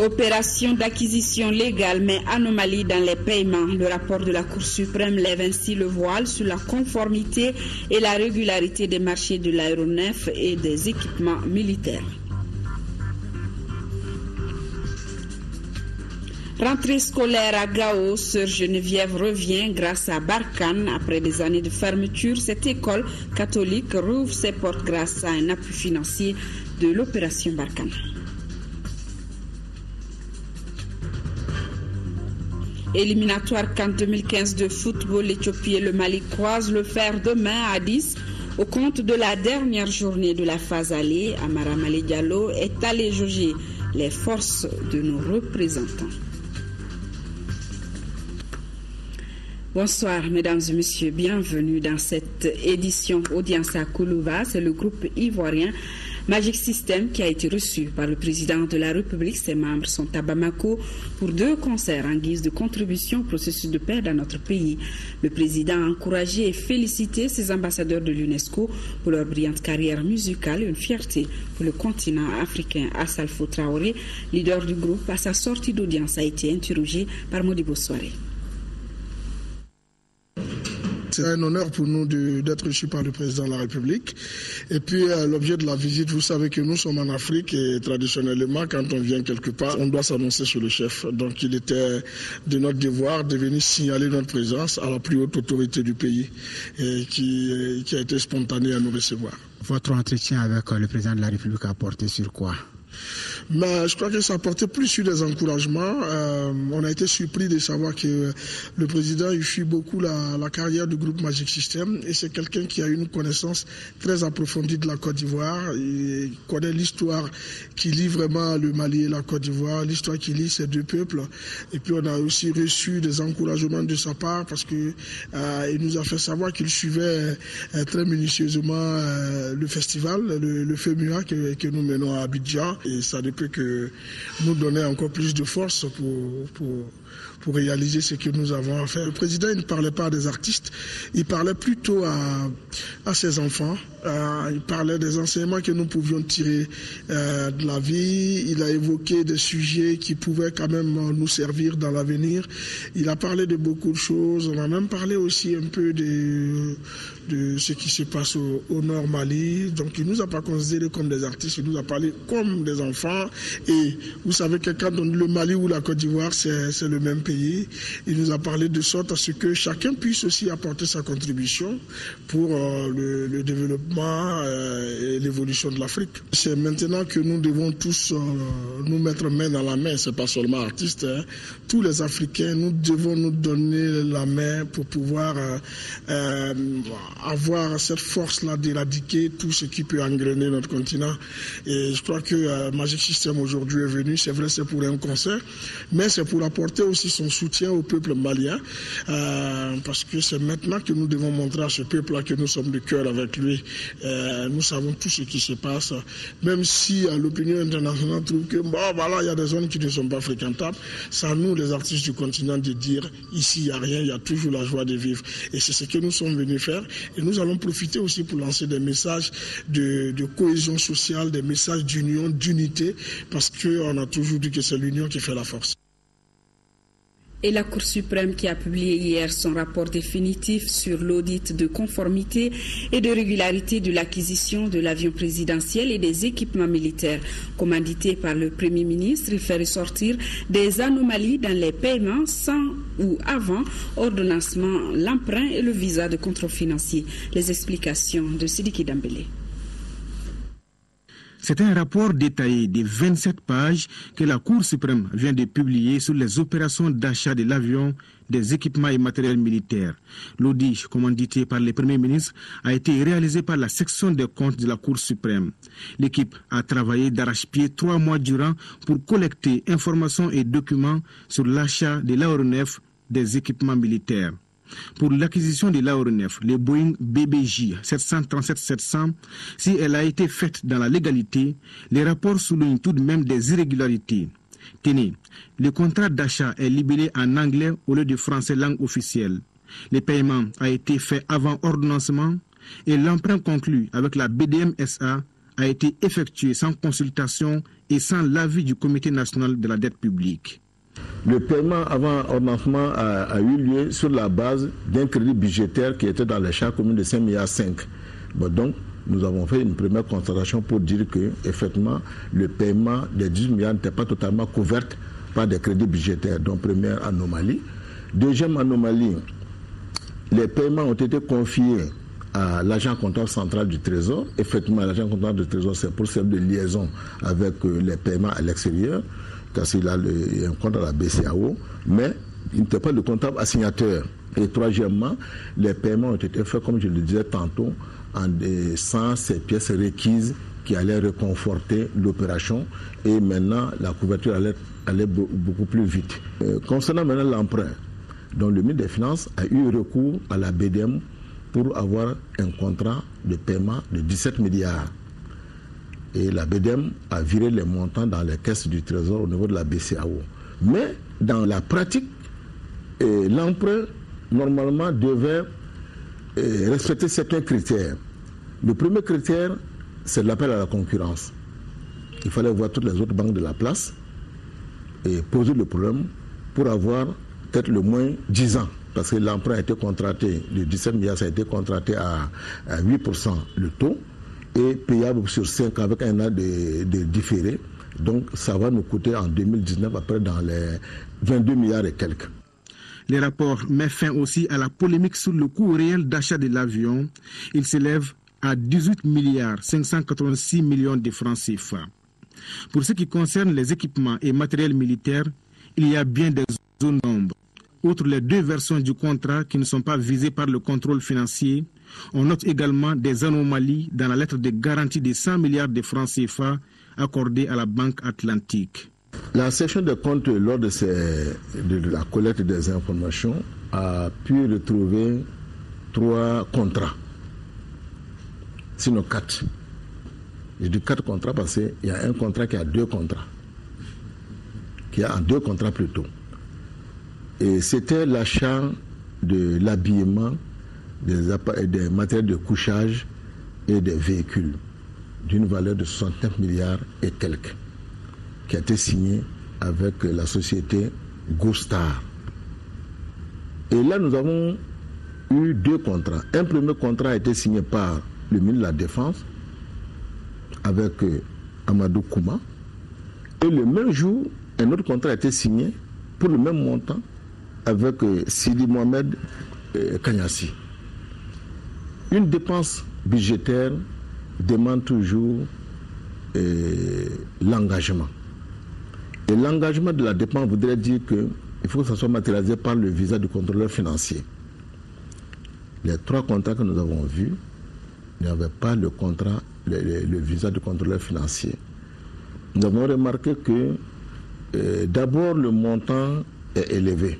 Opération d'acquisition légale mais anomalie dans les paiements. Le rapport de la Cour suprême lève ainsi le voile sur la conformité et la régularité des marchés de l'aéronef et des équipements militaires. Rentrée scolaire à Gao, Sœur Geneviève revient grâce à Barkhane. Après des années de fermeture, cette école catholique rouvre ses portes grâce à un appui financier de l'opération Barkhane. Éliminatoire CAN 2015 de football, l'Éthiopie et le Mali croisent le fer demain à 10. Au compte de la dernière journée de la phase aller, Amara Malé Diallo est allé jauger les forces de nos représentants. Bonsoir mesdames et messieurs, bienvenue dans cette édition Audience à Koulouva. C'est le groupe ivoirien Magic System qui a été reçu par le président de la République. Ses membres sont à Bamako pour 2 concerts en guise de contribution au processus de paix dans notre pays. Le président a encouragé et félicité ses ambassadeurs de l'UNESCO pour leur brillante carrière musicale et une fierté pour le continent africain. Assalfo Traoré, leader du groupe, à sa sortie d'audience a été interrogé par Modibo Soare. C'est un honneur pour nous d'être reçus par le président de la République. Et puis l'objet de la visite, vous savez que nous sommes en Afrique et traditionnellement, quand on vient quelque part, on doit s'annoncer sur le chef. Donc il était de notre devoir de venir signaler notre présence à la plus haute autorité du pays et qui a été spontanée à nous recevoir. Votre entretien avec le président de la République a porté sur quoi ? Mais je crois que ça portait plus sur des encouragements. On a été surpris de savoir que le président il suit beaucoup la carrière du groupe Magic System et c'est quelqu'un qui a une connaissance très approfondie de la Côte d'Ivoire. Il connaît l'histoire qui lie vraiment le Mali et la Côte d'Ivoire, l'histoire qui lie ces 2 peuples. Et puis on a aussi reçu des encouragements de sa part parce que il nous a fait savoir qu'il suivait très minutieusement le festival, le FEMUA que nous menons à Abidjan. Et ça ne peut que nous donner encore plus de force pour réaliser ce que nous avons à faire. Le président il ne parlait pas des artistes, il parlait plutôt à ses enfants. Il parlait des enseignements que nous pouvions tirer de la vie. Il a évoqué des sujets qui pouvaient quand même nous servir dans l'avenir. Il a parlé de beaucoup de choses. On a même parlé aussi un peu de ce qui se passe au Nord Mali. Donc il ne nous a pas considérés comme des artistes, il nous a parlé comme des enfants. Et vous savez que quand le Mali ou la Côte d'Ivoire, c'est le même pays. Il nous a parlé de sorte à ce que chacun puisse aussi apporter sa contribution pour le développement et l'évolution de l'Afrique. C'est maintenant que nous devons tous nous mettre main dans la main, c'est pas seulement artistes, hein. Tous les Africains, nous devons nous donner la main pour pouvoir avoir cette force-là d'éradiquer tout ce qui peut engrener notre continent. Et je crois que Magic System aujourd'hui est venu, c'est vrai c'est pour un concert, mais c'est pour apporter aussi son soutien au peuple malien, parce que c'est maintenant que nous devons montrer à ce peuple-là que nous sommes de cœur avec lui. Nous savons tout ce qui se passe, même si l'opinion internationale trouve que voilà, il y a des zones qui ne sont pas fréquentables. C'est à nous, les artistes du continent, de dire ici il n'y a rien, il y a toujours la joie de vivre. Et c'est ce que nous sommes venus faire. Et nous allons profiter aussi pour lancer des messages de cohésion sociale, des messages d'union, d'unité, parce qu'on a toujours dit que c'est l'union qui fait la force. Et la Cour suprême qui a publié hier son rapport définitif sur l'audit de conformité et de régularité de l'acquisition de l'avion présidentiel et des équipements militaires. Commandité par le Premier ministre, il fait ressortir des anomalies dans les paiements sans ou avant ordonnancement, l'emprunt et le visa de contrôle financier. Les explications de Sidiki Dambélé. C'est un rapport détaillé de 27 pages que la Cour suprême vient de publier sur les opérations d'achat de l'avion, des équipements et matériels militaires. L'audit, commandité par le Premier ministre, a été réalisé par la section des comptes de la Cour suprême. L'équipe a travaillé d'arrache-pied 3 mois durant pour collecter informations et documents sur l'achat de l'aéronef, des équipements militaires. Pour l'acquisition de l'aéronef, le Boeing BBJ 737-700, si elle a été faite dans la légalité, les rapports soulignent tout de même des irrégularités. Tenez, le contrat d'achat est libellé en anglais au lieu de français langue officielle. Le paiement a été fait avant ordonnancement et l'emprunt conclu avec la BDM SA a été effectué sans consultation et sans l'avis du Comité national de la dette publique. Le paiement avant ordonnancement a eu lieu sur la base d'un crédit budgétaire qui était dans les charges communes de 5,5 milliards. Bon, donc, nous avons fait une première constatation pour dire que, effectivement, le paiement des 18 milliards n'était pas totalement couvert par des crédits budgétaires. Donc, première anomalie. Deuxième anomalie, les paiements ont été confiés à l'agent comptable central du Trésor. Effectivement, l'agent comptable du Trésor, c'est pour servir de liaison avec les paiements à l'extérieur, parce qu'il a un compte à la BCAO, mais il n'était pas le comptable assignateur. Et troisièmement, les paiements ont été faits, comme je le disais tantôt, sans ces pièces requises qui allaient réconforter l'opération. Et maintenant, la couverture allait beaucoup plus vite. Concernant maintenant l'emprunt, donc le ministre des Finances a eu recours à la BDM pour avoir un contrat de paiement de 17 milliards. Et la BDM a viré les montants dans les caisses du Trésor au niveau de la BCAO. Mais dans la pratique, l'emprunt, normalement, devait respecter certains critères. Le premier critère, c'est l'appel à la concurrence. Il fallait voir toutes les autres banques de la place et poser le problème pour avoir peut-être le moins 10 ans. Parce que l'emprunt a été contracté, le 17 milliards, ça a été contracté à 8% le taux et payable sur 5 avec un an de différé. Donc ça va nous coûter en 2019 après dans les 22 milliards et quelques. Les rapports mettent fin aussi à la polémique sur le coût réel d'achat de l'avion. Il s'élève à 18 milliards 586 millions de francs CFA. Pour ce qui concerne les équipements et matériels militaires, il y a bien des zones d'ombre. Outre les 2 versions du contrat qui ne sont pas visées par le contrôle financier, on note également des anomalies dans la lettre de garantie de 100 milliards de francs CFA accordée à la Banque Atlantique. La section de comptes, lors de la collecte des informations, a pu retrouver 3 contrats, sinon 4. Je dis 4 contrats parce qu'il y a un contrat qui a 2 contrats, qui a 2 contrats plutôt. Et c'était l'achat de l'habillement, des matériels de couchage et des véhicules d'une valeur de 69 milliards et quelques, qui a été signé avec la société Gostar. Et là, nous avons eu 2 contrats. Un premier contrat a été signé par le ministre de la Défense avec Amadou Kouma. Et le même jour, un autre contrat a été signé pour le même montant avec Sidi Mohamed Kanyassi. Une dépense budgétaire demande toujours l'engagement. Et l'engagement de la dépense voudrait dire qu'il faut que ça soit matérialisé par le visa du contrôleur financier. Les 3 contrats que nous avons vus n'avaient pas le visa du contrôleur financier. Nous avons remarqué que d'abord le montant est élevé,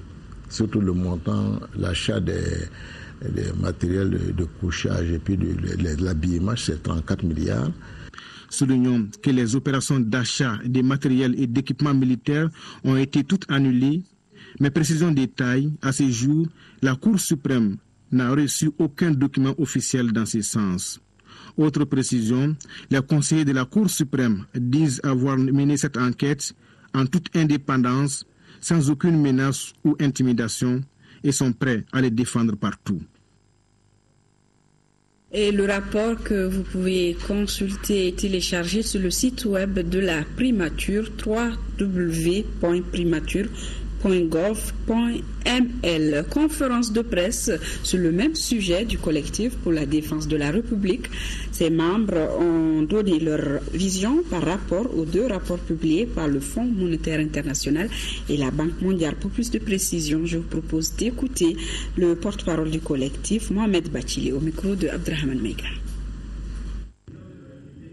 surtout le montant, l'achat des matériels de couchage et puis de l'habillement, c'est 34 milliards. Soulignons que les opérations d'achat des matériels et d'équipements militaires ont été toutes annulées, mais précisons détail, à ce jour, la Cour suprême n'a reçu aucun document officiel dans ce sens. Autre précision, les conseillers de la Cour suprême disent avoir mené cette enquête en toute indépendance, sans aucune menace ou intimidation, et sont prêts à les défendre partout. Et le rapport que vous pouvez consulter et télécharger sur le site web de la primature, www.primature.gov.ml. Conférence de presse sur le même sujet du collectif pour la défense de la République. Ses membres ont donné leur vision par rapport aux 2 rapports publiés par le Fonds monétaire international et la Banque mondiale. Pour plus de précision, je vous propose d'écouter le porte-parole du collectif, Mohamed Bachili, au micro de Abdrahman Meiga.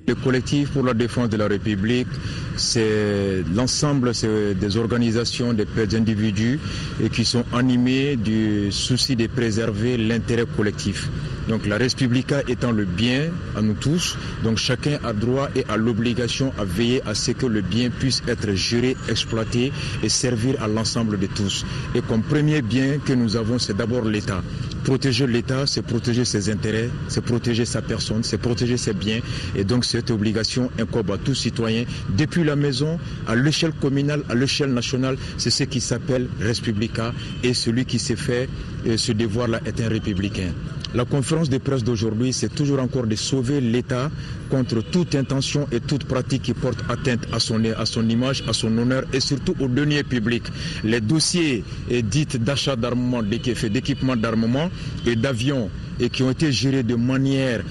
Le collectif pour la défense de la République, c'est l'ensemble des organisations, des individus et qui sont animés du souci de préserver l'intérêt collectif. Donc la Res Publica étant le bien à nous tous, donc chacun a droit et a l'obligation à veiller à ce que le bien puisse être géré, exploité et servir à l'ensemble de tous. Et comme premier bien que nous avons, c'est d'abord l'État. Protéger l'État, c'est protéger ses intérêts, c'est protéger sa personne, c'est protéger ses biens. Et donc cette obligation incombe à tout citoyen, depuis la maison, à l'échelle communale, à l'échelle nationale. C'est ce qui s'appelle res publica, et celui qui s'est fait ce devoir-là est un républicain. La conférence de presse d'aujourd'hui, c'est toujours encore de sauver l'État contre toute intention et toute pratique qui porte atteinte à son image, à son honneur et surtout aux deniers publics. Les dossiers dits d'achat d'armement, d'équipement d'armement et d'avions et qui ont été gérés de manière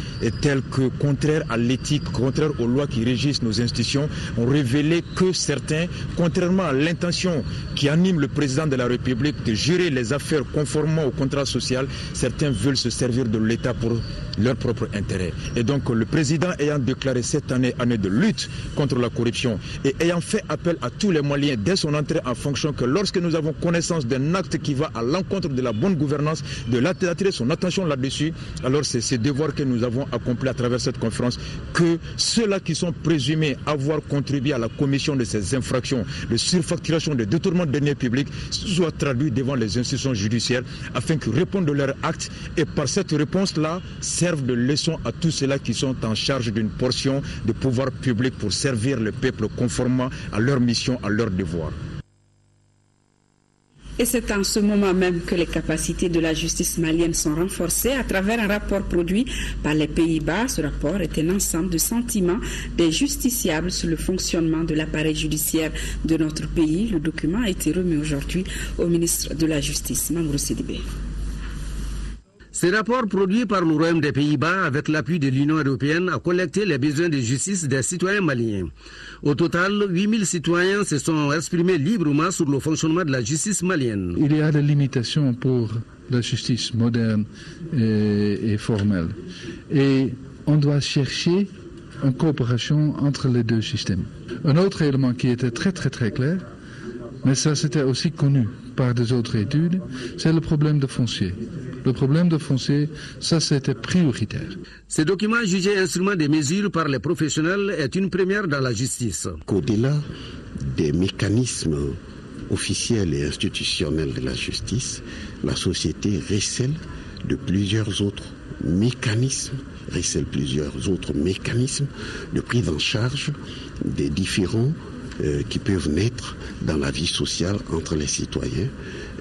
telle que contraire à l'éthique, contraire aux lois qui régissent nos institutions, ont révélé que certains, contrairement à l'intention qui anime le président de la République de gérer les affaires conformément au contrat social, certains veulent se servir de l'État pour leur propre intérêt. Et donc le président ayant déclaré cette année de lutte contre la corruption et ayant fait appel à tous les Maliens dès son entrée en fonction que lorsque nous avons connaissance d'un acte qui va à l'encontre de la bonne gouvernance, d'attirer son attention là-dessus, alors c'est ce devoir que nous avons accompli à travers cette conférence, que ceux-là qui sont présumés avoir contribué à la commission de ces infractions de surfacturation, de détournement de deniers publics soient traduits devant les institutions judiciaires afin qu'ils répondent de leurs actes et par cette réponse-là servent de leçon à tous ceux-là qui sont en charge d'une portion de pouvoir public pour servir le peuple conformément à leur mission, à leur devoir. Et c'est en ce moment même que les capacités de la justice malienne sont renforcées à travers un rapport produit par les Pays-Bas. Ce rapport est un ensemble de sentiments des justiciables sur le fonctionnement de l'appareil judiciaire de notre pays. Le document a été remis aujourd'hui au ministre de la Justice, Mamoudou Sidibé. Ce rapport produit par le Royaume des Pays-Bas avec l'appui de l'Union européenne a collecté les besoins de justice des citoyens maliens. Au total, 8000 citoyens se sont exprimés librement sur le fonctionnement de la justice malienne. Il y a des limitations pour la justice moderne et formelle. Et on doit chercher une coopération entre les deux systèmes. Un autre élément qui était très clair, mais ça c'était aussi connu par des autres études, c'est le problème de foncier. Le problème de foncier, ça c'était prioritaire. Ce document jugé instrument de mesure par les professionnels est une première dans la justice. Qu'au-delà des mécanismes officiels et institutionnels de la justice, la société recèle plusieurs autres mécanismes de prise en charge des différents qui peuvent naître dans la vie sociale entre les citoyens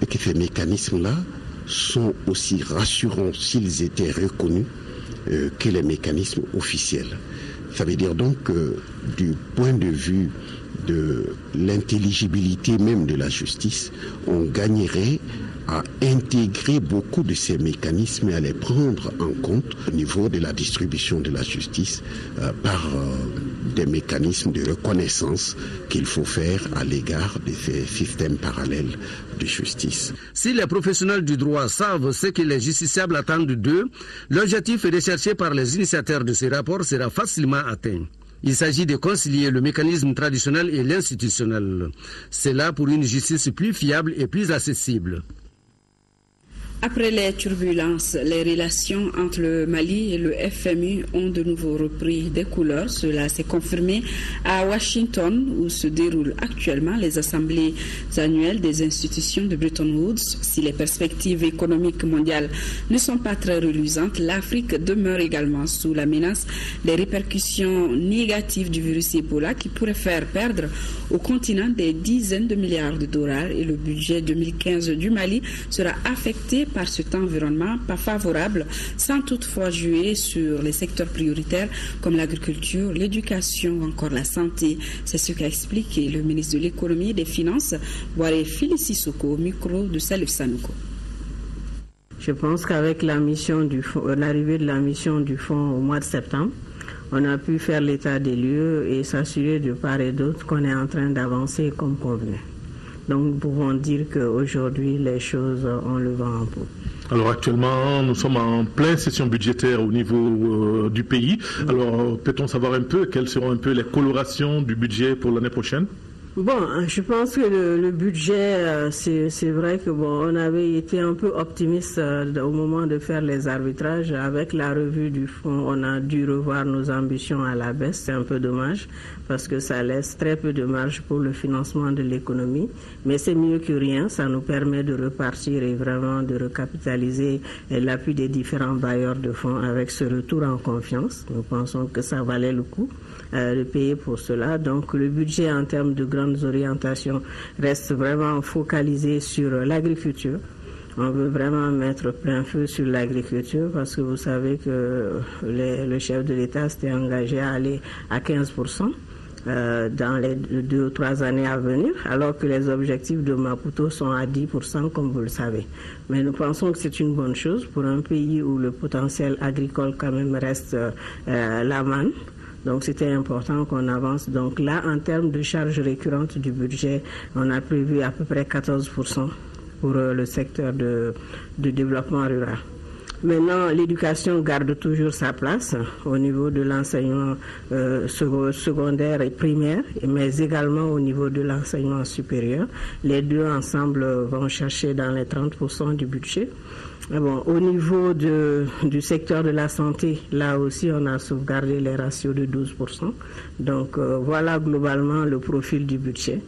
et que ces mécanismes-là sont aussi rassurants s'ils étaient reconnus que les mécanismes officiels. Ça veut dire donc que du point de vue de l'intelligibilité même de la justice, on gagnerait à intégrer beaucoup de ces mécanismes et à les prendre en compte au niveau de la distribution de la justice par des mécanismes de reconnaissance qu'il faut faire à l'égard de ces systèmes parallèles de justice. Si les professionnels du droit savent ce que les justiciables attendent d'eux, l'objectif recherché par les initiateurs de ce rapport sera facilement atteint. Il s'agit de concilier le mécanisme traditionnel et l'institutionnel. C'est là pour une justice plus fiable et plus accessible. Après les turbulences, les relations entre le Mali et le FMI ont de nouveau repris des couleurs. Cela s'est confirmé à Washington, où se déroulent actuellement les assemblées annuelles des institutions de Bretton Woods. Si les perspectives économiques mondiales ne sont pas très reluisantes, l'Afrique demeure également sous la menace des répercussions négatives du virus Ebola qui pourrait faire perdre au continent des dizaines de milliards de dollars, et le budget 2015 du Mali sera affecté par cet environnement pas favorable, sans toutefois jouer sur les secteurs prioritaires comme l'agriculture, l'éducation ou encore la santé. C'est ce qu'a expliqué le ministre de l'économie et des finances, Boare Félicie Soko, au micro de Salif Sanouko. Je pense qu'avec l'arrivée de la mission du fonds au mois de septembre, on a pu faire l'état des lieux et s'assurer de part et d'autre qu'on est en train d'avancer comme convenu. Donc nous pouvons dire qu'aujourd'hui les choses ont le vent en poupe. Alors actuellement, nous sommes en pleine session budgétaire au niveau du pays. Alors peut-on savoir un peu quelles seront un peu les colorations du budget pour l'année prochaine ? Bon, je pense que le budget, c'est vrai que on avait été un peu optimiste au moment de faire les arbitrages. Avec la revue du fonds, on a dû revoir nos ambitions à la baisse. C'est un peu dommage parce que ça laisse très peu de marge pour le financement de l'économie. Mais c'est mieux que rien. Ça nous permet de repartir et vraiment de recapitaliser l'appui des différents bailleurs de fonds avec ce retour en confiance. Nous pensons que ça valait le coup de payer pour cela. Donc le budget en termes de grandes orientations reste vraiment focalisé sur l'agriculture. On veut vraiment mettre plein feu sur l'agriculture parce que vous savez que le chef de l'État s'était engagé à aller à 15% dans les 2 ou 3 années à venir, alors que les objectifs de Maputo sont à 10%, comme vous le savez. Mais nous pensons que c'est une bonne chose pour un pays où le potentiel agricole quand même reste la manne. Donc c'était important qu'on avance. Donc là, en termes de charges récurrentes du budget, on a prévu à peu près 14% pour le secteur de développement rural. Maintenant, l'éducation garde toujours sa place au niveau de l'enseignement secondaire et primaire, mais également au niveau de l'enseignement supérieur. Les deux ensemble vont chercher dans les 30% du budget. Bon, au niveau du secteur de la santé, là aussi, on a sauvegardé les ratios de 12%. Donc, voilà globalement le profil du budget.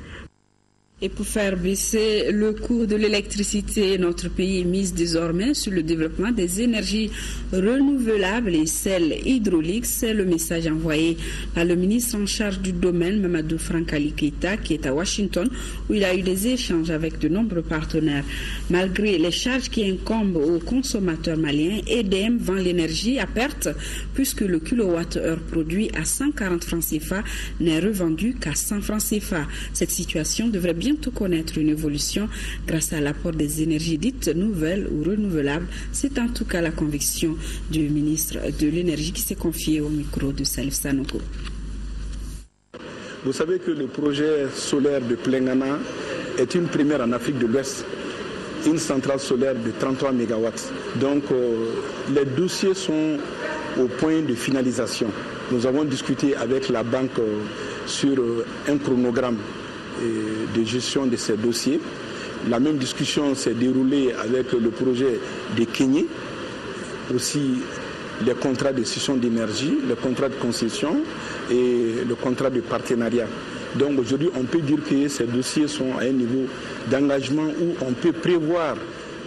Et pour faire baisser le coût de l'électricité, notre pays mise désormais sur le développement des énergies renouvelables et celles hydrauliques. C'est le message envoyé par le ministre en charge du domaine, Mamadou Frankali Keita, qui est à Washington, où il a eu des échanges avec de nombreux partenaires. Malgré les charges qui incombent aux consommateurs maliens, EDM vend l'énergie à perte, puisque le kilowattheure produit à 140 francs CFA n'est revendu qu'à 100 francs CFA. Cette situation devrait bientôt connaître une évolution grâce à l'apport des énergies dites nouvelles ou renouvelables. C'est en tout cas la conviction du ministre de l'Énergie qui s'est confié au micro de Salif Sanogo. Vous savez que le projet solaire de Plengana est une première en Afrique de l'Ouest, une centrale solaire de 33 MW. Donc les dossiers sont au point de finalisation. Nous avons discuté avec la banque sur un chronogramme de gestion de ces dossiers. La même discussion s'est déroulée avec le projet de Kenyé, aussi les contrats de cession d'énergie, les contrats de concession et le contrat de partenariat. Donc aujourd'hui, on peut dire que ces dossiers sont à un niveau d'engagement où on peut prévoir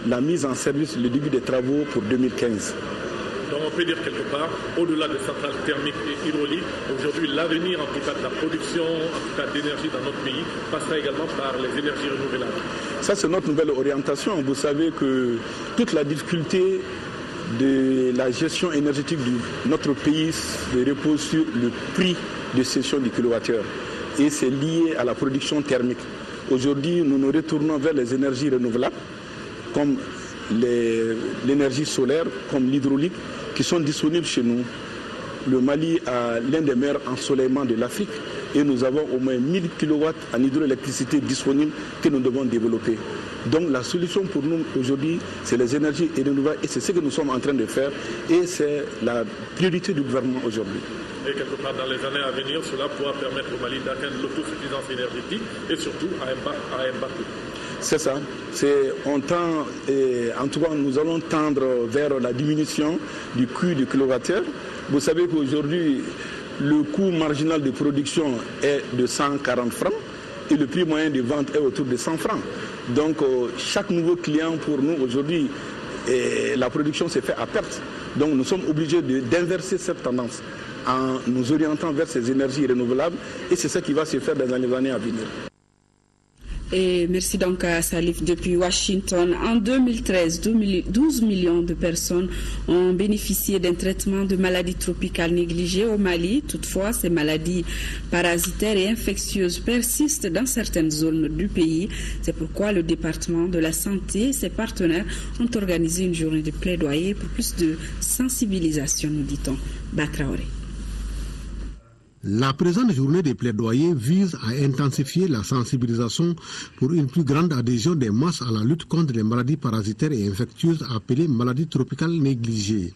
la mise en service, le début des travaux pour 2015. Donc on peut dire quelque part, au-delà des centrales thermiques et hydrauliques, aujourd'hui l'avenir en tout cas de la production, en tout cas d'énergie dans notre pays, passera également par les énergies renouvelables. Ça c'est notre nouvelle orientation. Vous savez que toute la difficulté de la gestion énergétique de notre pays repose sur le prix de cession du kilowattheure. Et c'est lié à la production thermique. Aujourd'hui, nous nous retournons vers les énergies renouvelables, comme l'énergie solaire, comme l'hydraulique, qui sont disponibles chez nous. Le Mali a l'un des meilleurs ensoleillements de l'Afrique et nous avons au moins 1000 kW en hydroélectricité disponible que nous devons développer. Donc la solution pour nous aujourd'hui, c'est les énergies renouvelables et c'est ce que nous sommes en train de faire et c'est la priorité du gouvernement aujourd'hui. Et quelque part dans les années à venir, cela pourra permettre au Mali d'atteindre l'autosuffisance énergétique et surtout à un bas coût. C'est ça. On tend, en tout cas, nous allons tendre vers la diminution du coût du kilowattheure. Vous savez qu'aujourd'hui, le coût marginal de production est de 140 francs et le prix moyen de vente est autour de 100 francs. Donc, chaque nouveau client pour nous aujourd'hui, la production s'est faite à perte. Donc, nous sommes obligés d'inverser cette tendance en nous orientant vers ces énergies renouvelables et c'est ça qui va se faire dans les années à venir. Et merci donc à Salif depuis Washington. En 2013, 12 millions de personnes ont bénéficié d'un traitement de maladies tropicales négligées au Mali. Toutefois, ces maladies parasitaires et infectieuses persistent dans certaines zones du pays. C'est pourquoi le département de la santé et ses partenaires ont organisé une journée de plaidoyer pour plus de sensibilisation, nous dit-on. Batraoré. La présente journée de plaidoyer vise à intensifier la sensibilisation pour une plus grande adhésion des masses à la lutte contre les maladies parasitaires et infectieuses appelées maladies tropicales négligées.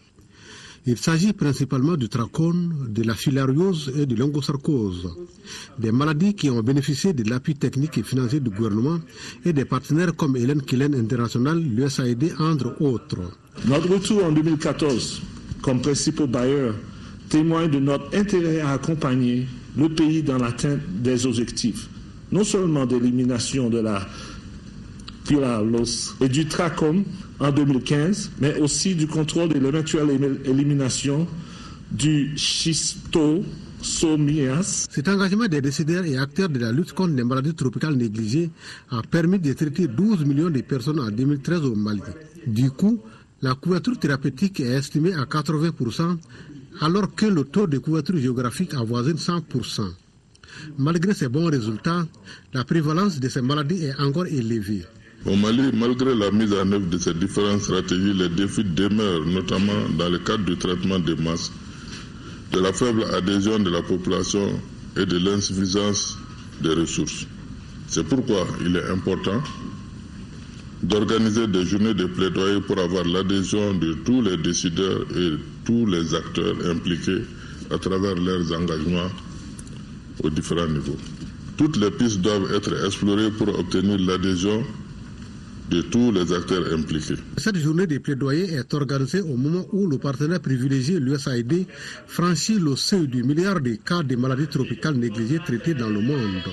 Il s'agit principalement du trachome, de la filariose et de l'ongosarcose, des maladies qui ont bénéficié de l'appui technique et financier du gouvernement et des partenaires comme Hélène Killen International, l'USAID, entre autres. Notre retour en 2014 comme principal bailleur témoigne de notre intérêt à accompagner le pays dans l'atteinte des objectifs, non seulement d'élimination de la filariose et du trachome en 2015, mais aussi du contrôle de l'éventuelle élimination du schistosomiase. Cet engagement des décideurs et acteurs de la lutte contre les maladies tropicales négligées a permis de traiter 12 millions de personnes en 2013 au Mali. Du coup, la couverture thérapeutique est estimée à 80%, alors que le taux de couverture géographique avoisine 100%. Malgré ces bons résultats, la prévalence de ces maladies est encore élevée. Au Mali, malgré la mise en œuvre de ces différentes stratégies, les défis demeurent, notamment dans le cadre du traitement des masses, de la faible adhésion de la population et de l'insuffisance des ressources. C'est pourquoi il est important d'organiser des journées de plaidoyer pour avoir l'adhésion de tous les décideurs et tous les acteurs impliqués à travers leurs engagements aux différents niveaux. Toutes les pistes doivent être explorées pour obtenir l'adhésion de tous les acteurs impliqués. Cette journée de plaidoyer est organisée au moment où le partenaire privilégié, l'USAID, franchit le seuil du milliard de cas de maladies tropicales négligées traitées dans le monde.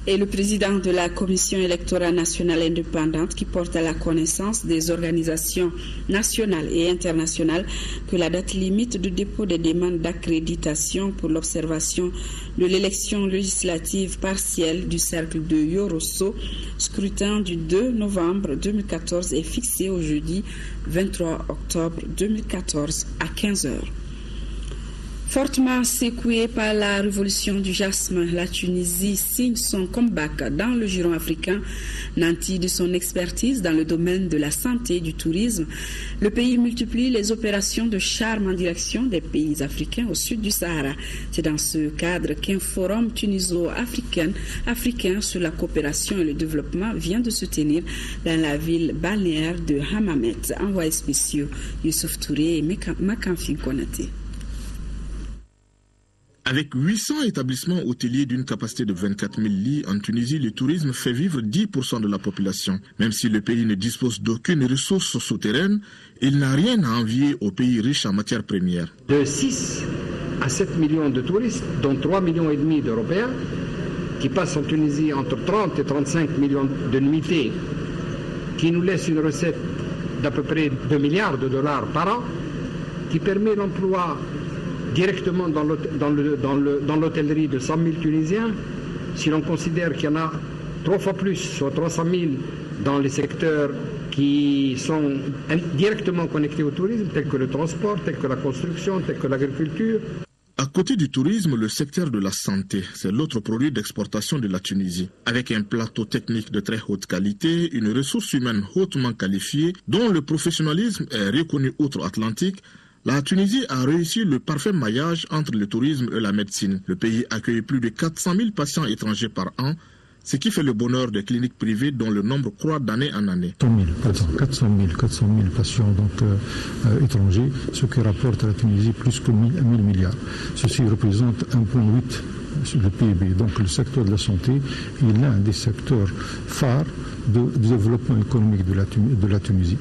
Et le président de la Commission électorale nationale indépendante qui porte à la connaissance des organisations nationales et internationales que la date limite de dépôt des demandes d'accréditation pour l'observation de l'élection législative partielle du cercle de Yorosso, scrutin du 2 novembre 2014 est fixée au jeudi 23 octobre 2014 à 15h. Fortement secouée par la révolution du jasmin, la Tunisie signe son comeback dans le giron africain. Nanti de son expertise dans le domaine de la santé et du tourisme, le pays multiplie les opérations de charme en direction des pays africains au sud du Sahara. C'est dans ce cadre qu'un forum tuniso-africain sur la coopération et le développement vient de se tenir dans la ville balnéaire de Hammamet. Envoyés spéciaux Youssouf Touré et Makamfi Konaté. Avec 800 établissements hôteliers d'une capacité de 24 000 lits en Tunisie, le tourisme fait vivre 10% de la population. Même si le pays ne dispose d'aucune ressource souterraine, il n'a rien à envier aux pays riches en matières premières. De 6 à 7 millions de touristes, dont 3,5 millions d'Européens, qui passent en Tunisie entre 30 et 35 millions de nuitées, qui nous laissent une recette d'à peu près 2 milliards de dollars par an, qui permet l'emploi directement dans l'hôtellerie de 100 000 Tunisiens. Si l'on considère qu'il y en a 3 fois plus, soit 300 000 dans les secteurs qui sont directement connectés au tourisme, tels que le transport, tels que la construction, tels que l'agriculture. À côté du tourisme, le secteur de la santé, c'est l'autre produit d'exportation de la Tunisie. Avec un plateau technique de très haute qualité, une ressource humaine hautement qualifiée, dont le professionnalisme est reconnu outre-Atlantique, la Tunisie a réussi le parfait maillage entre le tourisme et la médecine. Le pays accueille plus de 400 000 patients étrangers par an, ce qui fait le bonheur des cliniques privées dont le nombre croît d'année en année. 400 000 patients étrangers, ce qui rapporte à la Tunisie plus que 1 000 milliards. Ceci représente 1,8 sur le PIB. Donc le secteur de la santé est l'un des secteurs phares de développement économique de la Tunisie.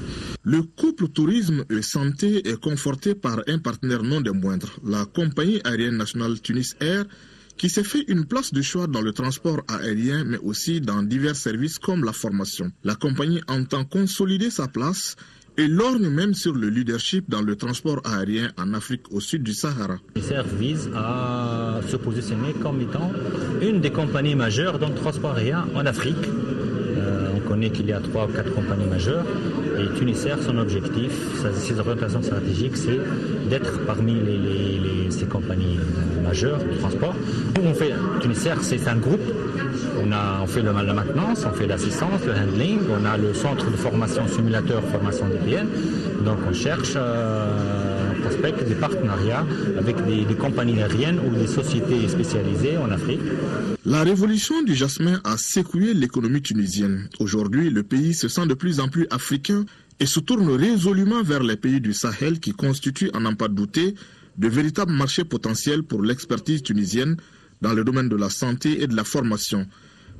Le couple tourisme et santé est conforté par un partenaire non des moindres, la compagnie aérienne nationale Tunis Air, qui s'est fait une place de choix dans le transport aérien, mais aussi dans divers services comme la formation. La compagnie entend consolider sa place et lorgne même sur le leadership dans le transport aérien en Afrique au sud du Sahara. TUNISAIR vise à se positionner comme étant une des compagnies majeures dans le transport aérien en Afrique. On connaît qu'il y a 3 ou 4 compagnies majeures et TUNISAIR, son objectif, ses orientations stratégiques, c'est d'être parmi ces compagnies majeures de transport. TUNISAIR, c'est un groupe. On fait la maintenance, on fait l'assistance, le handling, on a le centre de formation simulateur, formation DPN. Donc on cherche on prospecte des partenariats avec des compagnies aériennes ou des sociétés spécialisées en Afrique. La révolution du jasmin a secoué l'économie tunisienne. Aujourd'hui, le pays se sent de plus en plus africain et se tourne résolument vers les pays du Sahel qui constituent, à n'en pas douter, de véritables marchés potentiels pour l'expertise tunisienne dans le domaine de la santé et de la formation.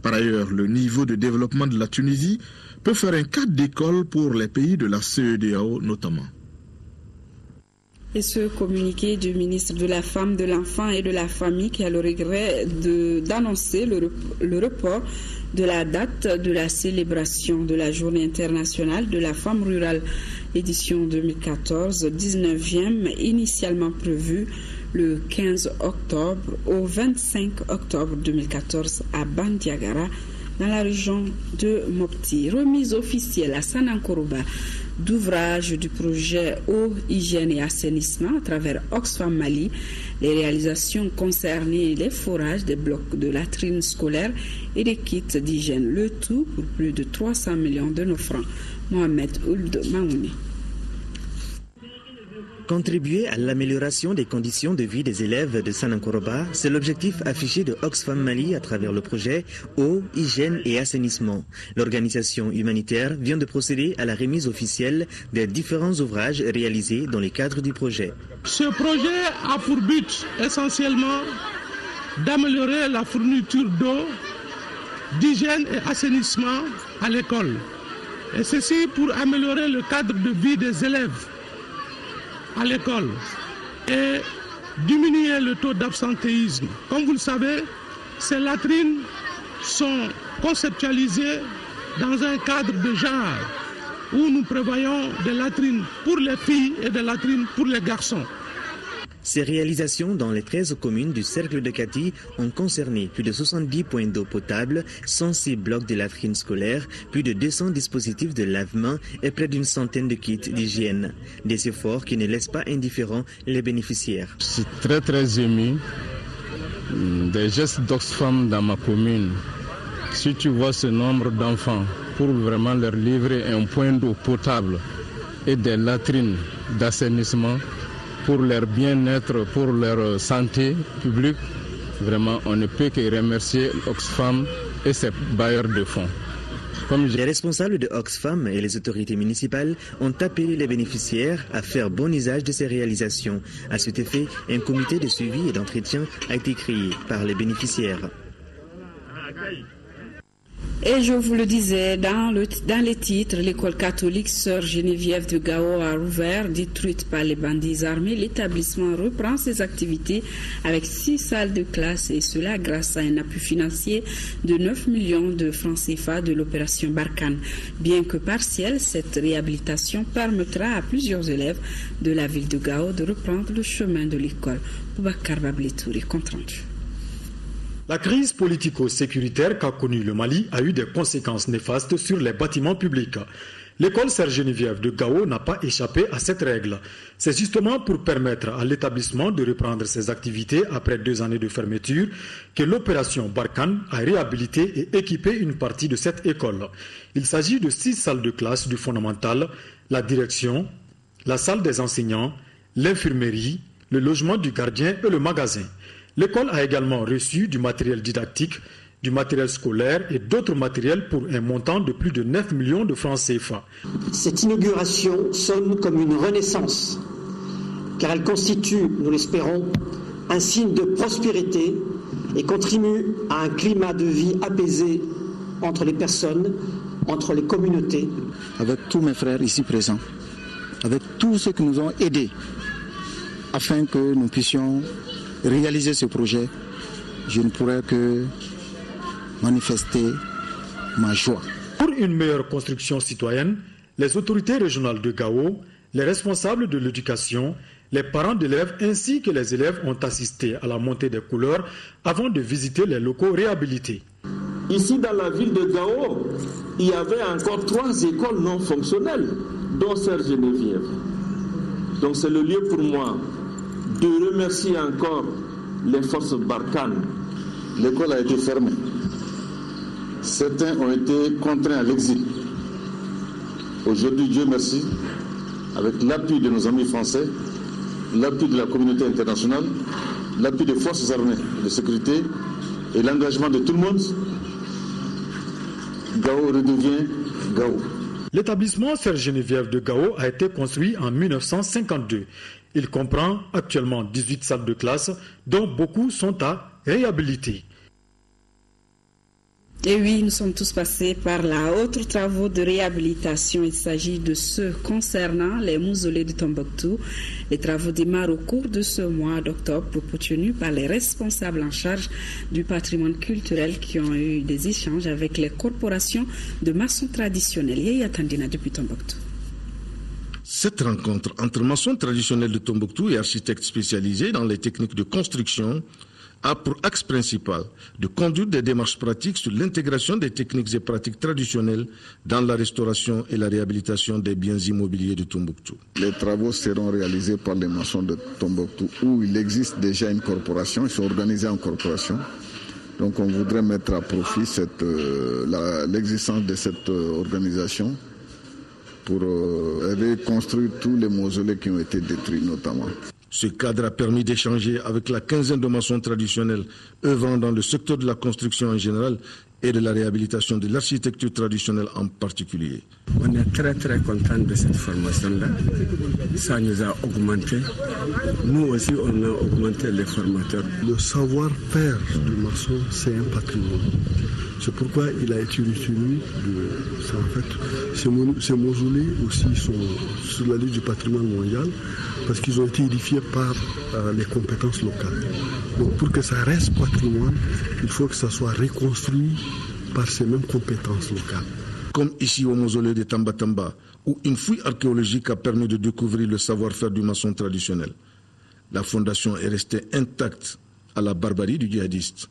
Par ailleurs, le niveau de développement de la Tunisie peut faire un cadre d'école pour les pays de la CEDEAO notamment. Et ce communiqué du ministre de la Femme, de l'Enfant et de la Famille qui a le regret d'annoncer le report de la date de la célébration de la Journée internationale de la femme rurale, édition 2014, 19e, initialement prévue le 15 octobre au 25 octobre 2014 à Bandiagara, dans la région de Mopti. Remise officielle à Sanankoroba d'ouvrages du projet Eau, Hygiène et Assainissement à travers Oxfam Mali. Les réalisations concernaient les forages des blocs de latrines scolaires et des kits d'hygiène. Le tout pour plus de 300 millions de nos francs. Mohamed Ould Maouni. Contribuer à l'amélioration des conditions de vie des élèves de Sanankoroba, c'est l'objectif affiché de Oxfam Mali à travers le projet Eau, Hygiène et Assainissement. L'organisation humanitaire vient de procéder à la remise officielle des différents ouvrages réalisés dans le cadre du projet. Ce projet a pour but essentiellement d'améliorer la fourniture d'eau, d'hygiène et assainissement à l'école. Et ceci pour améliorer le cadre de vie des élèves à l'école et diminuer le taux d'absentéisme. Comme vous le savez, ces latrines sont conceptualisées dans un cadre de genre où nous prévoyons des latrines pour les filles et des latrines pour les garçons. Ces réalisations dans les 13 communes du cercle de Kati ont concerné plus de 70 points d'eau potable, 106 blocs de latrines scolaires, plus de 200 dispositifs de lavement et près d'une centaine de kits d'hygiène. Des efforts qui ne laissent pas indifférents les bénéficiaires. Je suis très ému des gestes d'Oxfam dans ma commune. Si tu vois ce nombre d'enfants, pour vraiment leur livrer un point d'eau potable et des latrines d'assainissement, pour leur bien-être, pour leur santé publique, vraiment, on ne peut que remercier Oxfam et ses bailleurs de fonds. Les responsables de Oxfam et les autorités municipales ont appelé les bénéficiaires à faire bon usage de ces réalisations. À cet effet, un comité de suivi et d'entretien a été créé par les bénéficiaires. Et je vous le disais, dans les titres, l'école catholique Sœur Geneviève de Gao a rouvert, détruite par les bandits armés. L'établissement reprend ses activités avec 6 salles de classe et cela grâce à un appui financier de 9 millions de francs CFA de l'opération Barkhane. Bien que partielle, cette réhabilitation permettra à plusieurs élèves de la ville de Gao de reprendre le chemin de l'école. Boubacar Babletouri, compte rendu. La crise politico-sécuritaire qu'a connue le Mali a eu des conséquences néfastes sur les bâtiments publics. L'école Sœur Geneviève de Gao n'a pas échappé à cette règle. C'est justement pour permettre à l'établissement de reprendre ses activités après 2 années de fermeture que l'opération Barkhane a réhabilité et équipé une partie de cette école. Il s'agit de 6 salles de classe du fondamental, la direction, la salle des enseignants, l'infirmerie, le logement du gardien et le magasin. L'école a également reçu du matériel didactique, du matériel scolaire et d'autres matériels pour un montant de plus de 9 millions de francs CFA. Cette inauguration sonne comme une renaissance, car elle constitue, nous l'espérons, un signe de prospérité et contribue à un climat de vie apaisé entre les personnes, entre les communautés. Avec tous mes frères ici présents, avec tous ceux qui nous ont aidés, afin que nous puissions réaliser ce projet, je ne pourrais que manifester ma joie. Pour une meilleure construction citoyenne, les autorités régionales de Gao, les responsables de l'éducation, les parents d'élèves ainsi que les élèves ont assisté à la montée des couleurs avant de visiter les locaux réhabilités. Ici dans la ville de Gao, il y avait encore 3 écoles non fonctionnelles, dont Sœur Geneviève. Donc c'est le lieu pour moi de remercier encore les forces Barkhane. L'école a été fermée. Certains ont été contraints à l'exil. Aujourd'hui, Dieu merci, avec l'appui de nos amis français, l'appui de la communauté internationale, l'appui des forces armées de sécurité et l'engagement de tout le monde, Gao redevient Gao. L'établissement Sœur Geneviève de Gao a été construit en 1952. Il comprend actuellement 18 salles de classe, dont beaucoup sont à réhabiliter. Et oui, nous sommes tous passés par là. Autres travaux de réhabilitation, il s'agit de ceux concernant les mausolées de Tombouctou. Les travaux démarrent au cours de ce mois d'octobre, propos tenus par les responsables en charge du patrimoine culturel qui ont eu des échanges avec les corporations de maçons traditionnels. Yaya Tandina depuis Tombouctou. Cette rencontre entre maçons traditionnels de Tombouctou et architectes spécialisés dans les techniques de construction a pour axe principal de conduire des démarches pratiques sur l'intégration des techniques et pratiques traditionnelles dans la restauration et la réhabilitation des biens immobiliers de Tombouctou. Les travaux seront réalisés par les maçons de Tombouctou où il existe déjà une corporation, ils sont organisés en corporation. Donc on voudrait mettre à profit l'existence de cette organisation pour reconstruire tous les mausolées qui ont été détruits notamment. Ce cadre a permis d'échanger avec la quinzaine de maçons traditionnels œuvrant dans le secteur de la construction en général et de la réhabilitation de l'architecture traditionnelle en particulier. On est très content de cette formation-là. Ça nous a augmenté. Nous aussi, on a augmenté les formateurs. Le savoir-faire du maçon, c'est un patrimoine. C'est pourquoi il a été retenu ces mausolées aussi sont sur la liste du patrimoine mondial parce qu'ils ont été édifiés par les compétences locales. Donc pour que ça reste patrimoine, il faut que ça soit reconstruit par ces mêmes compétences locales. Comme ici au mausolée de Tambatamba, où une fouille archéologique a permis de découvrir le savoir-faire du maçon traditionnel. La fondation est restée intacte à la barbarie du djihadiste.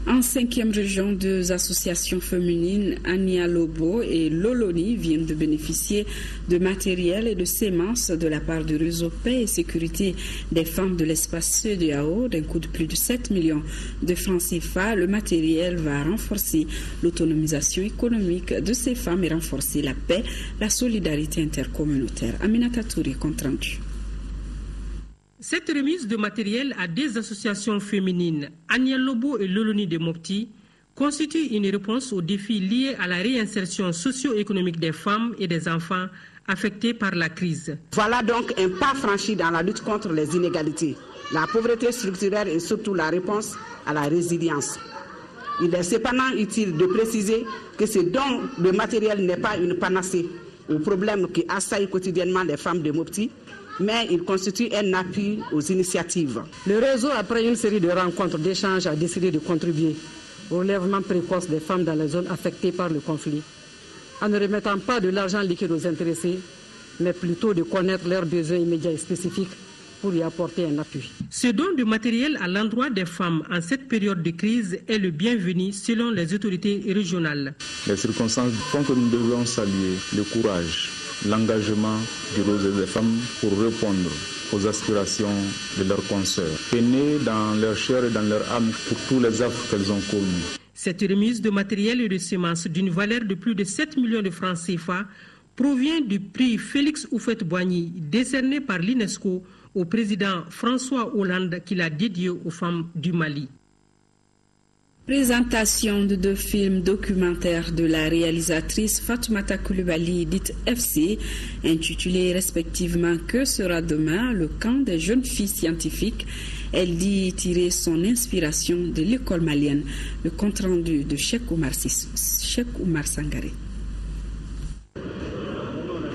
En 5e région, 2 associations féminines, Ania Lobo et Loloni, viennent de bénéficier de matériel et de semences de la part du réseau Paix et Sécurité des femmes de l'espace CEDEAO d'un coût de plus de 7 millions de francs CFA. Le matériel va renforcer l'autonomisation économique de ces femmes et renforcer la paix, la solidarité intercommunautaire. Aminata Touré, compte rendu. Cette remise de matériel à des associations féminines, Ania Lobo et Loloni de Mopti, constitue une réponse aux défis liés à la réinsertion socio-économique des femmes et des enfants affectés par la crise. Voilà donc un pas franchi dans la lutte contre les inégalités, la pauvreté structurelle et surtout la réponse à la résilience. Il est cependant utile de préciser que ce don de matériel n'est pas une panacée aux problèmes qui assaillent quotidiennement les femmes de Mopti, mais il constitue un appui aux initiatives. Le réseau, après une série de rencontres, d'échanges, a décidé de contribuer au relèvement précoce des femmes dans les zones affectées par le conflit, en ne remettant pas de l'argent liquide aux intéressés, mais plutôt de connaître leurs besoins immédiats et spécifiques pour y apporter un appui. Ce don de matériel à l'endroit des femmes en cette période de crise est le bienvenu selon les autorités régionales. Les circonstances font que nous devons saluer le courage, l'engagement du réseau des femmes pour répondre aux aspirations de leurs consoeurs, peinées dans leur chair et dans leur âme pour tous les affres qu'elles ont commis. Cette remise de matériel et de semences d'une valeur de plus de 7 millions de francs CFA provient du prix Félix Houphouët-Boigny décerné par l'UNESCO au président François Hollande qu'il a dédié aux femmes du Mali. Présentation de 2 films documentaires de la réalisatrice Fatoumata Coulibaly, dite FC, intitulés respectivement « Que sera demain ? Le camp des jeunes filles scientifiques ». Elle dit tirer son inspiration de l'école malienne. Le compte-rendu de Cheikh Oumar Sangaré.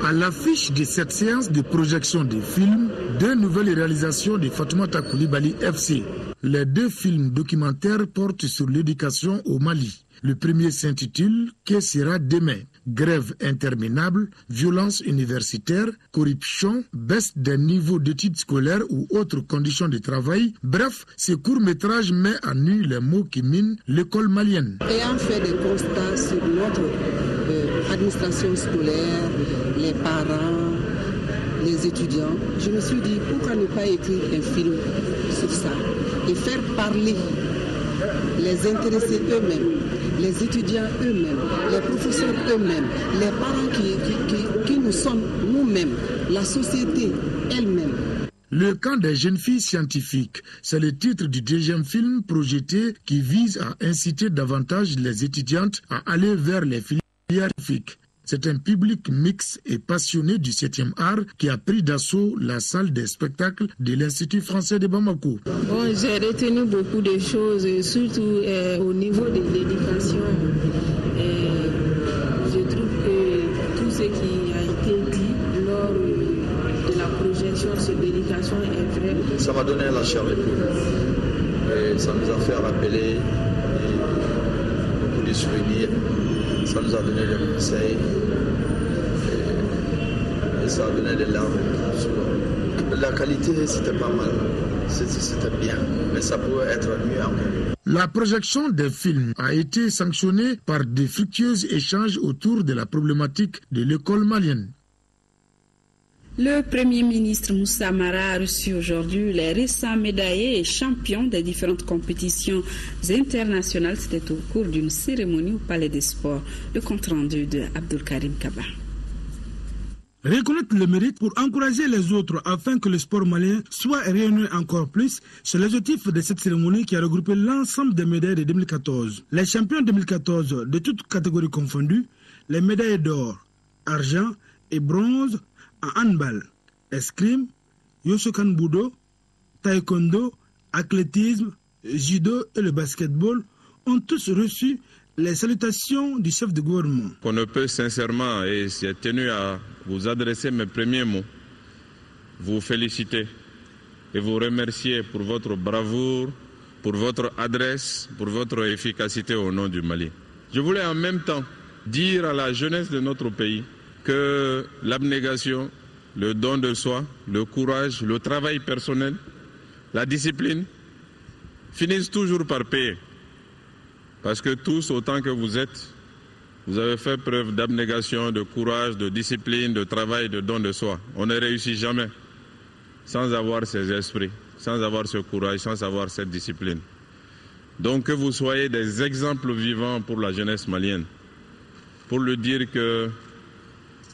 À l'affiche de cette séance de projection des films, 2 nouvelles réalisations de Fatoumata Coulibaly FC. Les 2 films documentaires portent sur l'éducation au Mali. Le premier s'intitule « Que sera demain ? Grève interminable, violence universitaire, corruption, baisse des niveaux d'études scolaires ou autres conditions de travail ». Bref, ce court-métrage met à nu les mots qui minent l'école malienne. Ayant fait des constats sur notre administration scolaire, les parents, les étudiants, je me suis dit pourquoi ne pas écrire un film sur ça et faire parler les intéressés eux-mêmes, les étudiants eux-mêmes, les professeurs eux-mêmes, les parents qui nous sommes nous-mêmes, la société elle-même. Le camp des jeunes filles scientifiques, c'est le titre du 2e film projeté qui vise à inciter davantage les étudiantes à aller vers les filières scientifiques. C'est un public mixte et passionné du 7e art qui a pris d'assaut la salle des spectacles de l'Institut français de Bamako. Bon, j'ai retenu beaucoup de choses, surtout au niveau de l'éducation. Je trouve que tout ce qui a été dit lors de la projection sur l'éducation est vrai. Ça m'a donné la chair de poule. Et ça nous a fait rappeler beaucoup de souvenirs. Ça nous a donné des conseils et ça a donné des larmes. La qualité, c'était pas mal. C'était bien, mais ça pouvait être mieux encore. La projection des films a été sanctionnée par de fructueux échanges autour de la problématique de l'école malienne. Le Premier ministre Moussa Mara a reçu aujourd'hui les récents médaillés et champions des différentes compétitions internationales. C'était au cours d'une cérémonie au Palais des Sports. Le compte-rendu de Abdul Karim Kaba. Reconnaître le mérite pour encourager les autres afin que le sport malien soit rayonné encore plus, c'est l'objectif de cette cérémonie qui a regroupé l'ensemble des médailles de 2014. Les champions 2014 de toutes catégories confondues, les médailles d'or, argent et bronze en handball, escrime, Yosokan Budo, taekwondo, athlétisme, judo et le basketball ont tous reçu les salutations du chef de gouvernement. On ne peut sincèrement, et j'ai tenu à vous adresser mes premiers mots, vous féliciter et vous remercier pour votre bravoure, pour votre adresse, pour votre efficacité au nom du Mali. Je voulais en même temps dire à la jeunesse de notre pays que l'abnégation, le don de soi, le courage, le travail personnel, la discipline finissent toujours par payer. Parce que tous, autant que vous êtes, vous avez fait preuve d'abnégation, de courage, de discipline, de travail, de don de soi. On ne réussit jamais sans avoir ces esprits, sans avoir ce courage, sans avoir cette discipline. Donc que vous soyez des exemples vivants pour la jeunesse malienne, pour le dire qu'il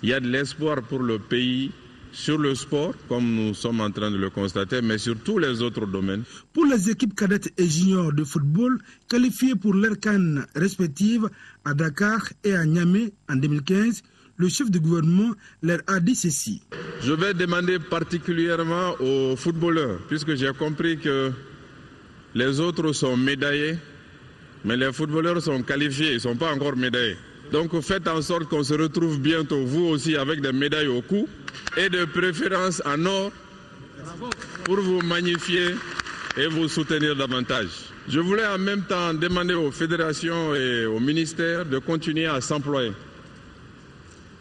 y a de l'espoir pour le pays sur le sport, comme nous sommes en train de le constater, mais sur tous les autres domaines. Pour les équipes cadettes et juniors de football qualifiées pour leurs CAN respectives à Dakar et à Niamey en 2015, le chef de gouvernement leur a dit ceci. Je vais demander particulièrement aux footballeurs, puisque j'ai compris que les autres sont médaillés, mais les footballeurs sont qualifiés, ils ne sont pas encore médaillés. Donc faites en sorte qu'on se retrouve bientôt, vous aussi, avec des médailles au cou et de préférence en or pour vous magnifier et vous soutenir davantage. Je voulais en même temps demander aux fédérations et aux ministères de continuer à s'employer,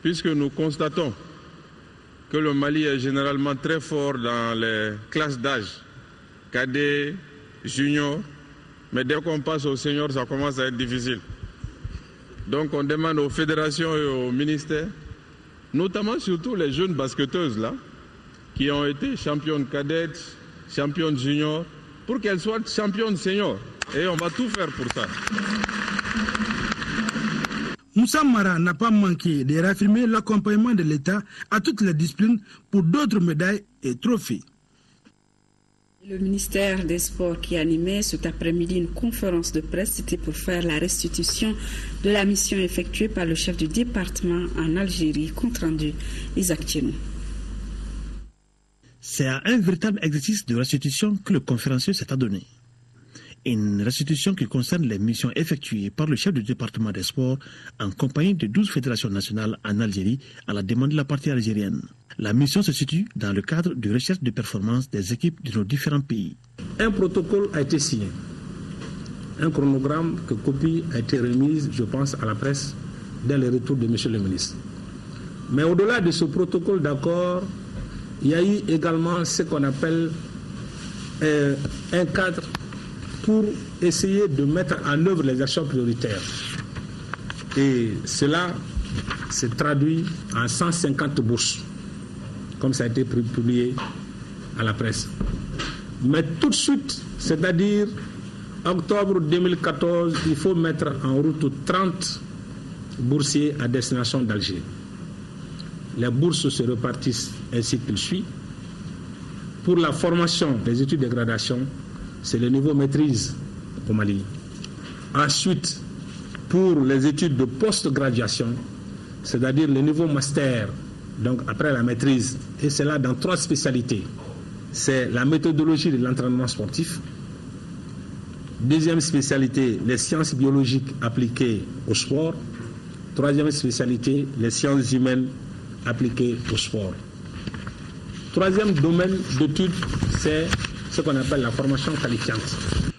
puisque nous constatons que le Mali est généralement très fort dans les classes d'âge, cadets, juniors, mais dès qu'on passe aux seniors, ça commence à être difficile. Donc on demande aux fédérations et aux ministères, notamment surtout les jeunes basketteuses là, qui ont été championnes cadettes, championnes juniors, pour qu'elles soient championnes seniors. Et on va tout faire pour ça. Moussa Mara n'a pas manqué de réaffirmer l'accompagnement de l'État à toutes les disciplines pour d'autres médailles et trophées. Le ministère des Sports qui animait cet après-midi une conférence de presse, c'était pour faire la restitution de la mission effectuée par le chef du département en Algérie, compte rendu Isaac Tchenou. C'est à un véritable exercice de restitution que le conférencier s'est adonné. Une restitution qui concerne les missions effectuées par le chef du département des sports en compagnie de 12 fédérations nationales en Algérie à la demande de la partie algérienne. La mission se situe dans le cadre de recherche de performance des équipes de nos différents pays. Un protocole a été signé. Un chronogramme que copie a été remise, je pense, à la presse dès le retour de M. le ministre. Mais au-delà de ce protocole d'accord, il y a eu également ce qu'on appelle un cadre pour essayer de mettre en œuvre les actions prioritaires. Et cela se traduit en 150 bourses, comme ça a été publié à la presse. Mais tout de suite, c'est-à-dire octobre 2014, il faut mettre en route 30 boursiers à destination d'Alger. Les bourses se répartissent ainsi qu'il suit. Pour la formation des études de gradation, c'est le niveau maîtrise au Mali. Ensuite, pour les études de post-graduation, c'est-à-dire le niveau master, donc après la maîtrise, et c'est là dans 3 spécialités. C'est la méthodologie de l'entraînement sportif. Deuxième spécialité, les sciences biologiques appliquées au sport. Troisième spécialité, les sciences humaines appliquées au sport. Troisième domaine d'études, c'est ce qu'on appelle la formation qualifiante.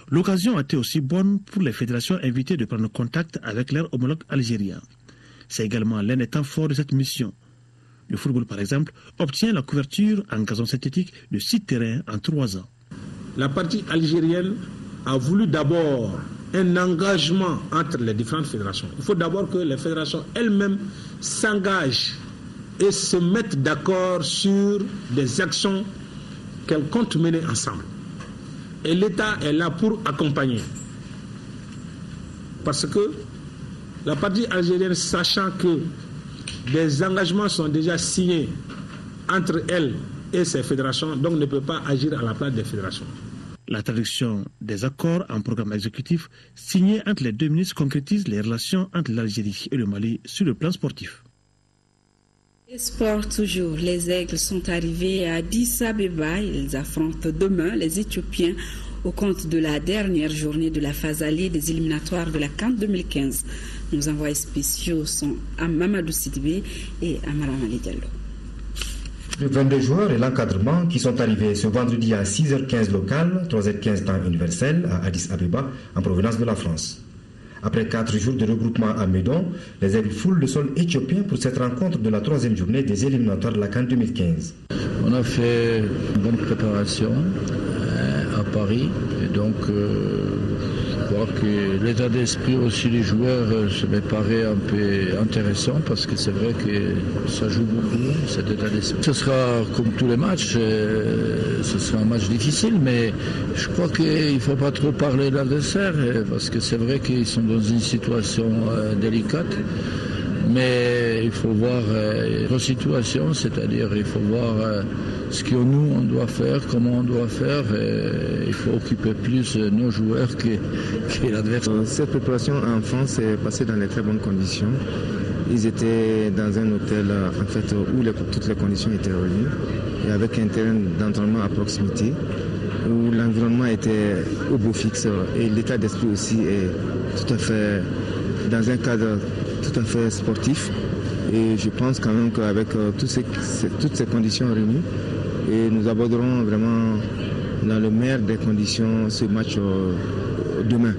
L'occasion a été aussi bonne pour les fédérations invitées de prendre contact avec leurs homologues algériens. C'est également l'un des temps forts de cette mission. Le football, par exemple, obtient la couverture en gazon synthétique de 6 terrains en 3 ans. La partie algérienne a voulu d'abord un engagement entre les différentes fédérations. Il faut d'abord que les fédérations elles-mêmes s'engagent et se mettent d'accord sur des actions qu'elles comptent mener ensemble. Et l'État est là pour accompagner. Parce que la partie algérienne, sachant que des engagements sont déjà signés entre elle et ses fédérations, donc ne peut pas agir à la place des fédérations. La traduction des accords en programme exécutif signé entre les 2 ministres concrétise les relations entre l'Algérie et le Mali sur le plan sportif. Et sport toujours, les Aigles sont arrivés à Addis Abeba. Ils affrontent demain les Éthiopiens au compte de la dernière journée de la phase allée des éliminatoires de la CAN 2015. Nos envoyés spéciaux sont Mamadou Sidibé et Amara Diallo. Les 22 joueurs et l'encadrement qui sont arrivés ce vendredi à 6h15 local, 3h15 temps universel à Addis Abeba en provenance de la France. Après 4 jours de regroupement à Médon, les Aigles foulent le sol éthiopien pour cette rencontre de la 3e journée des éliminatoires de la CAN 2015. On a fait une bonne préparation à Paris et donc je crois que l'état d'esprit aussi des joueurs se me paraît un peu intéressant parce que c'est vrai que ça joue beaucoup cet état d'esprit. Ce sera comme tous les matchs, ce sera un match difficile, mais je crois qu'il ne faut pas trop parler de l'adversaire parce que c'est vrai qu'ils sont dans une situation délicate. Mais il faut voir leur situation, c'est-à-dire il faut voir ce que nous on doit faire, comment on doit faire. Il faut occuper plus nos joueurs que l'adversaire. Cette préparation en France s'est passée dans les très bonnes conditions. Ils étaient dans un hôtel en fait, où toutes les conditions étaient réunies et avec un terrain d'entraînement à proximité où l'environnement était au beau fixe et l'état d'esprit aussi est tout à fait dans un cadre tout à fait sportif. Et je pense quand même qu'avec toutes ces conditions réunies, et nous aborderons vraiment dans le meilleur des conditions ce match demain.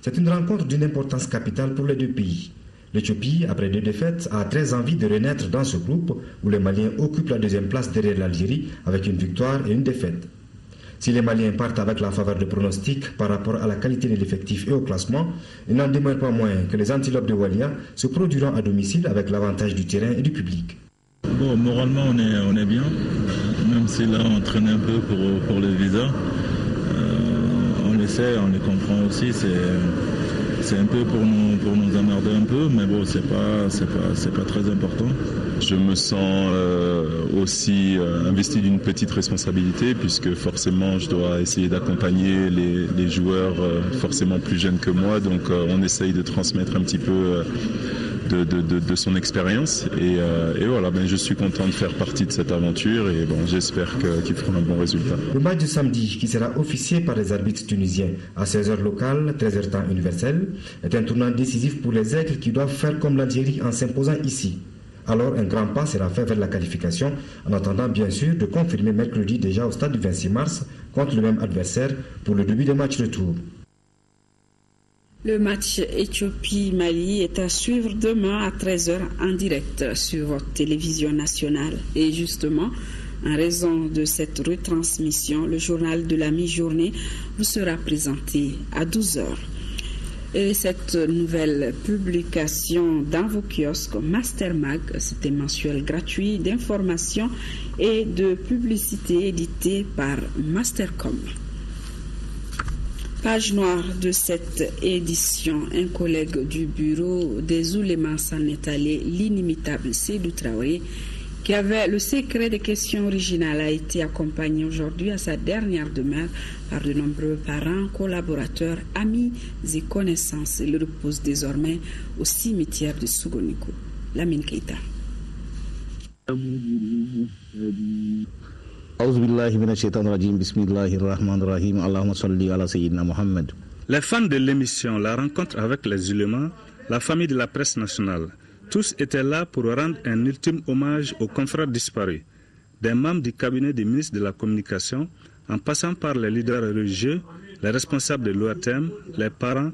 C'est une rencontre d'une importance capitale pour les 2 pays. L'Éthiopie, après 2 défaites, a très envie de renaître dans ce groupe où les Maliens occupent la 2e place derrière l'Algérie avec une victoire et une défaite. Si les Maliens partent avec la faveur de pronostic par rapport à la qualité de l'effectif et au classement, il n'en demeure pas moins que les Antilopes de Walia se produiront à domicile avec l'avantage du terrain et du public. Bon, moralement on est bien, même si là on traîne un peu pour les visas. On le sait, on les comprend aussi, c'est un peu pour nous emmerder un peu, mais bon, c'est pas très important. Je me sens aussi investi d'une petite responsabilité puisque forcément je dois essayer d'accompagner les joueurs forcément plus jeunes que moi, donc on essaye de transmettre un petit peu de son expérience et voilà, je suis content de faire partie de cette aventure et bon, j'espère qu'ils feront un bon résultat. Le match de samedi qui sera officié par les arbitres tunisiens à 16h local, 13h temps universel, est un tournant décisif pour les Aigles qui doivent faire comme l'Algérie en s'imposant ici. Alors un grand pas sera fait vers la qualification en attendant bien sûr de confirmer mercredi déjà au stade du 26 mars contre le même adversaire pour le début des matchs retour. Le match Éthiopie-Mali est à suivre demain à 13h en direct sur votre télévision nationale. Et justement, en raison de cette retransmission, le journal de la mi-journée vous sera présenté à 12h. Et cette nouvelle publication dans vos kiosques Master Mag, c'est un mensuel gratuit d'information et de publicité édité par Mastercom. Page noire de cette édition, un collègue du bureau des oulémas s'en est allé, l'inimitable Seydou Traoré, qui avait le secret des questions originales, a été accompagné aujourd'hui à sa dernière demeure par de nombreux parents, collaborateurs, amis et connaissances. Il repose désormais au cimetière de Sougounikou. Lamine Keita. Les fans de l'émission La Rencontre avec les ulémas, la famille de la presse nationale, tous étaient là pour rendre un ultime hommage aux confrères disparus, des membres du cabinet du ministre de la Communication, en passant par les leaders religieux, les responsables de l'OATM, les parents,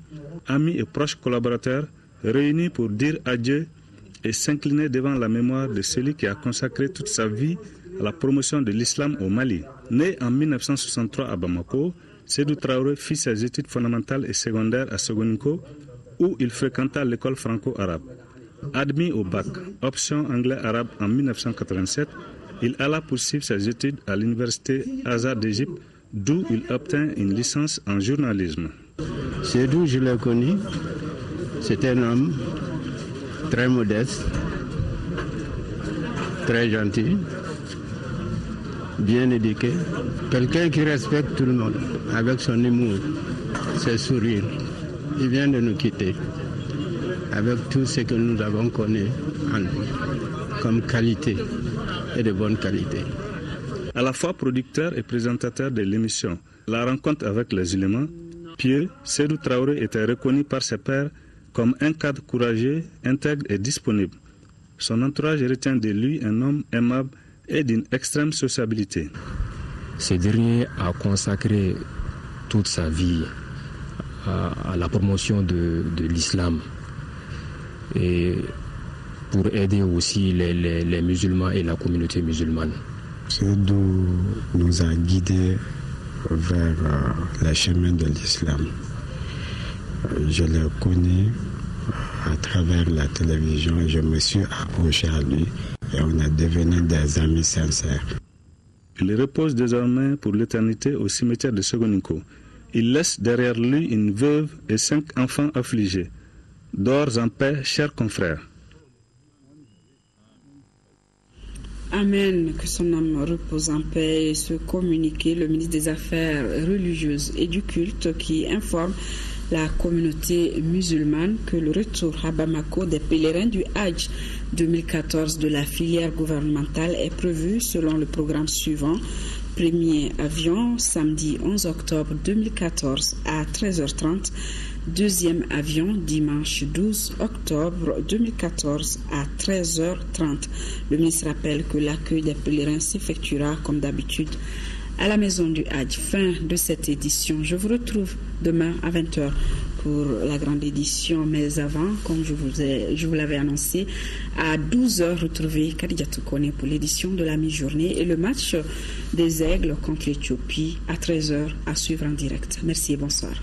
amis et proches collaborateurs, réunis pour dire adieu et s'incliner devant la mémoire de celui qui a consacré toute sa vie à la promotion de l'islam au Mali. Né en 1963 à Bamako, Sédou Traoré fit ses études fondamentales et secondaires à Sogoninko, où il fréquenta l'école franco-arabe. Admis au bac, option anglais-arabe en 1987, il alla poursuivre ses études à l'université Azhar d'Égypte, d'où il obtint une licence en journalisme. Sédou, je l'ai connu, c'était un homme très modeste, très gentil, bien éduqué, quelqu'un qui respecte tout le monde, avec son humour, ses sourires. Il vient de nous quitter, avec tout ce que nous avons connu en lui, comme qualité et de bonne qualité. À la fois producteur et présentateur de l'émission La Rencontre avec les ulémas, pieux, Sédou Traoré était reconnu par ses pairs comme un cadre courageux, intègre et disponible. Son entourage retient de lui un homme aimable et d'une extrême sociabilité. Ce dernier a consacré toute sa vie à la promotion de l'islam et pour aider aussi les musulmans et la communauté musulmane. Sédou nous a guidés vers les chemins de l'islam. Je l'ai connu à travers la télévision et je me suis approché à lui et on est devenus des amis sincères. Il repose désormais pour l'éternité au cimetière de Sogoninko. Il laisse derrière lui une veuve et 5 enfants affligés. Dors en paix, chers confrères. Amen, que son âme repose en paix. Et ce communiqué, le ministre des Affaires religieuses et du culte qui informe la communauté musulmane que le retour à Bamako des pèlerins du Hajj 2014 de la filière gouvernementale est prévu selon le programme suivant. Premier avion samedi 11 octobre 2014 à 13h30. Deuxième avion dimanche 12 octobre 2014 à 13h30. Le ministre rappelle que l'accueil des pèlerins s'effectuera comme d'habitude à la maison du Hajj. Fin de cette édition. Je vous retrouve demain à 20h pour la grande édition. Mais avant, comme je vous l'avais annoncé, à 12h, retrouvez Khadija Toukone pour l'édition de la mi-journée et le match des Aigles contre l'Éthiopie à 13h à suivre en direct. Merci et bonsoir.